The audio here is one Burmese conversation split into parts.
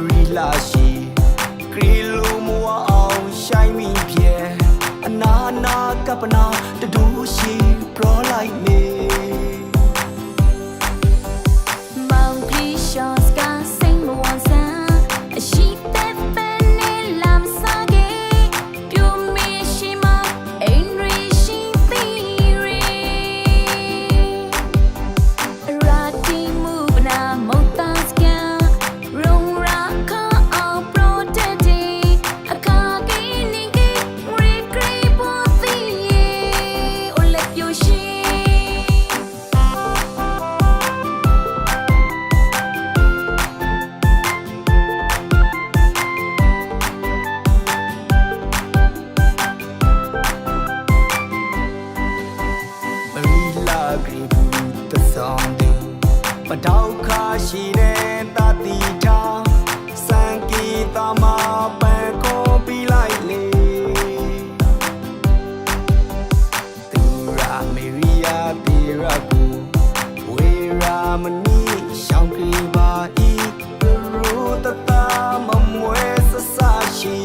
ရီလာရှိခရီလိုမဝအောင်ရှိုင်းမိပြဲအနာနာကပနာတဒူရှိပရောလိုက်နေမောင်ကလေးရှော့စကစိတ်မဝန်ဆန်အရှိတဲ့ပန်းနဲ့လမ်းစားခဲ့ပြူမရှိမအိမ်ရီရှိသေးရီရာတီမူပနာမုတ်တာစကန်ရုံရာခအောင်ပရိုတက်တီအခါကိနေကိရီဂရိပေါ်သေးအိုလက်ပြရှိပတောက်ခါရှိတဲ့တတိထားစံကီတမပန်ကိုပြီးလိုက်လေသူရာမေရီယာပြေရကူဝေရာမနီရှောင်းကလေးပါဤရူတတမမွဲဆဆရှိ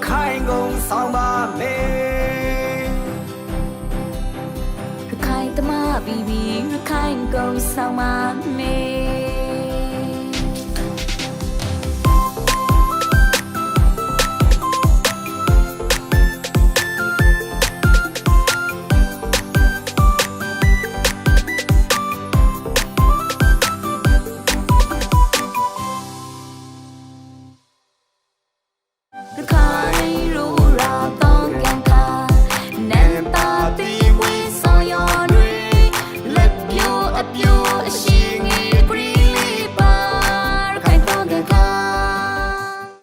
ခိုင်ကုန်ဆောင်ပါမယ်ရခိုင်တမဘီဘီရခိုင်ကုန်ဆောင်ပါမယ်Let's